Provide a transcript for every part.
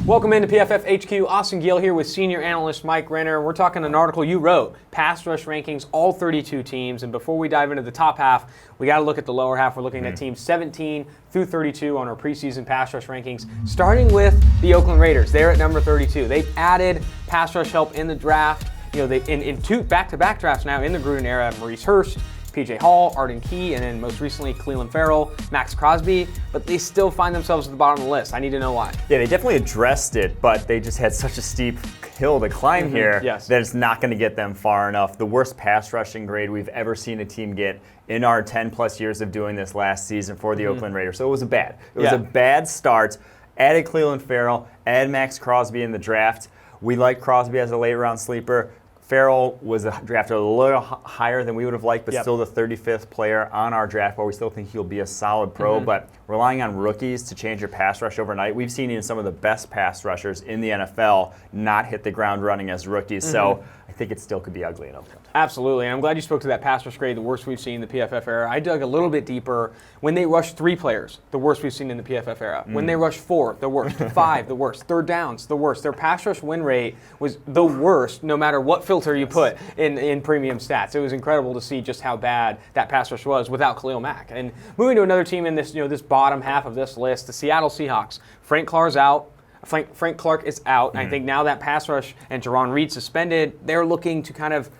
Welcome into PFF HQ. Austin Gayle here with senior analyst Mike Renner. We're talking an article you wrote, pass rush rankings, all 32 teams. And before we dive into the top half, we got to look at the lower half. We're looking at teams 17 through 32 on our preseason pass rush rankings, starting with the Oakland Raiders. They're at number 32. They've added pass rush help in the draft. You know, they in two back-to-back drafts now in the Gruden era, Maurice Hurst, P.J. Hall, Arden Key, and then most recently Farrell, Max Crosby, but they still find themselves at the bottom of the list. I need to know why. Yeah, they definitely addressed it, but they just had such a steep hill to climb here that it's not going to get them far enough. The worst pass rushing grade we've ever seen a team get in our 10-plus years of doing this last season for the Oakland Raiders. So it was a bad start. Added Farrell, added Max Crosby in the draft. We like Crosby as a late-round sleeper. Farrell was drafted a little higher than we would have liked, but still the 35th player on our draft board. We still think he'll be a solid pro, but relying on rookies to change your pass rush overnight, we've seen even some of the best pass rushers in the NFL not hit the ground running as rookies. So I think it still could be ugly in Oakland. Absolutely, and I'm glad you spoke to that pass rush grade, the worst we've seen in the PFF era. I dug a little bit deeper. When they rush 3 players, the worst we've seen in the PFF era. When they rush 4, the worst. 5, the worst. Third downs, the worst. Their pass rush win rate was the worst, no matter what filter you put in premium stats. It was incredible to see just how bad that pass rush was without Khalil Mack. And moving to another team in this, this bottom half of this list, the Seattle Seahawks. Frank Clark is out. And I think now that pass rush and Jarrell Reed suspended, they're looking to kind of,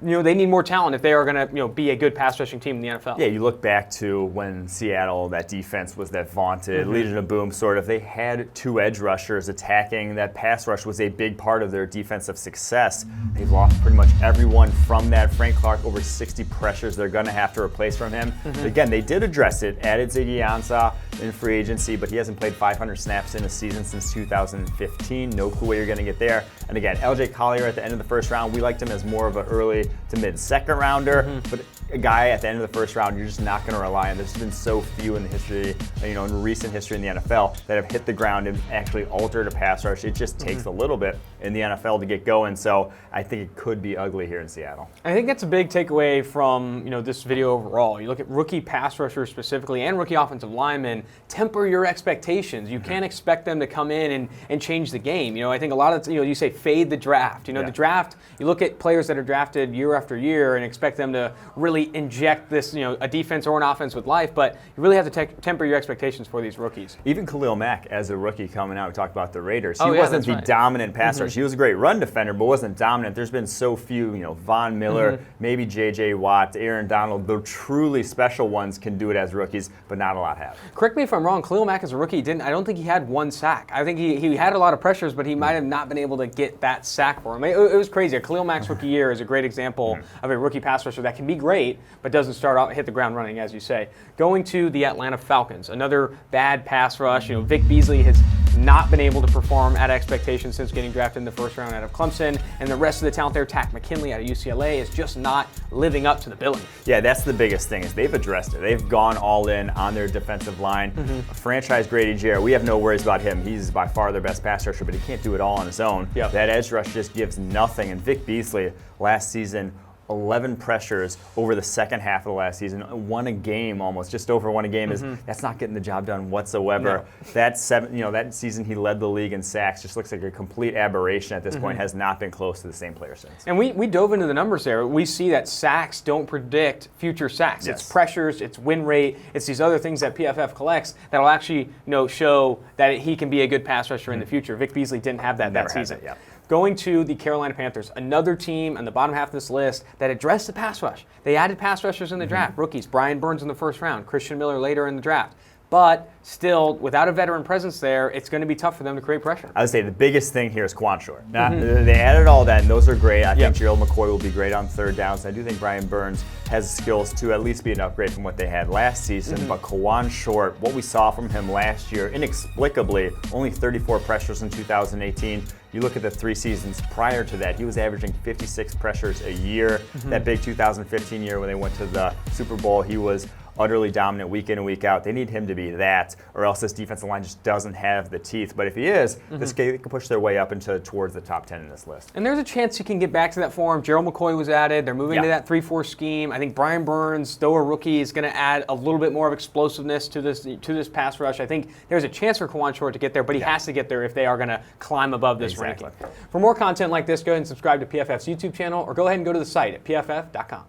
they need more talent if they are going to, be a good pass rushing team in the NFL. Yeah, you look back to when Seattle, that defense was that vaunted Legion of Boom sort of. They had 2 edge rushers attacking. That pass rush was a big part of their defensive success. They've lost pretty much everyone from that. Frank Clark, over 60 pressures they're going to have to replace from him. But again, they did address it. Added Ziggy Ansah in free agency, but he hasn't played 500 snaps in a season since 2015. No clue what you're going to get there. And again, LJ Collier at the end of the first round, we liked him as more of an early to mid-second rounder, but a guy at the end of the first round you're just not going to rely on. There's been so few in the history, in recent history in the NFL that have hit the ground and actually altered a pass rush. It just takes a little bit in the NFL to get going, so I think it could be ugly here in Seattle. I think that's a big takeaway from this video overall. You look at rookie pass rushers specifically and rookie offensive linemen, temper your expectations. You can't expect them to come in and change the game. I think a lot of you say fade the draft. The draft, you look at players that are drafted year after year and expect them to really inject this, a defense or an offense with life, but you really have to temper your expectations for these rookies. Even Khalil Mack as a rookie coming out, we talked about the Raiders. He wasn't the dominant pass rusher. He was a great run defender, but wasn't dominant. There's been so few, Von Miller, maybe J.J. Watt, Aaron Donald, the truly special ones can do it as rookies, but not a lot have. Correct me if I'm wrong, Khalil Mack as a rookie I don't think he had 1 sack. I think he had a lot of pressures, but he might have not been able to get that sack for him. It was crazy. Khalil Mack's rookie year is a great example of a rookie pass rusher that can be great, but doesn't start out hit the ground running, as you say. Going to the Atlanta Falcons, another bad pass rush. Vic Beasley has not been able to perform at expectations since getting drafted in the first round out of Clemson, and the rest of the talent there, Takk McKinley out of UCLA, is just not living up to the billing. Yeah, that's the biggest thing is they've addressed it. They've gone all in on their defensive line. Franchise Grady Jarrett, we have no worries about him. He's by far their best pass rusher, but he can't do it all on his own. That edge rush just gives nothing. And Vic Beasley last season, 11 pressures over the second half of the last season, won a game almost, just over won a game. That's not getting the job done whatsoever. That season he led the league in sacks, just looks like a complete aberration at this point, has not been close to the same player since. And we dove into the numbers there. We see that sacks don't predict future sacks. It's pressures, it's win rate, it's these other things that PFF collects that'll actually show that he can be a good pass rusher in the future. Vic Beasley didn't have that season. Going to the Carolina Panthers, another team on the bottom half of this list that addressed the pass rush. They added pass rushers in the draft, rookies. Brian Burns in the first round, Christian Miller later in the draft. But still, without a veteran presence there, it's going to be tough for them to create pressure. I would say the biggest thing here is Quan Short. Now, they added all that, and those are great. I think Jarrell Mccoy will be great on third downs. I do think Brian Burns has skills to at least be an upgrade from what they had last season. But Quan Short, what we saw from him last year, inexplicably, only 34 pressures in 2018. You look at the 3 seasons prior to that, he was averaging 56 pressures a year. That big 2015 year when they went to the Super Bowl, he was utterly dominant week in and week out. They need him to be that, or else this defensive line just doesn't have the teeth. But if he is, they can push their way up towards the top 10 in this list. And there's a chance he can get back to that form. Jarrell McCoy was added. They're moving to that 3-4 scheme. I think Brian Burns, though a rookie, is going to add a little bit more of explosiveness to this pass rush. I think there's a chance for Kawann Short to get there, but he has to get there if they are going to climb above this ranking. For more content like this, go ahead and subscribe to PFF's YouTube channel, or go ahead and go to the site at pff.com.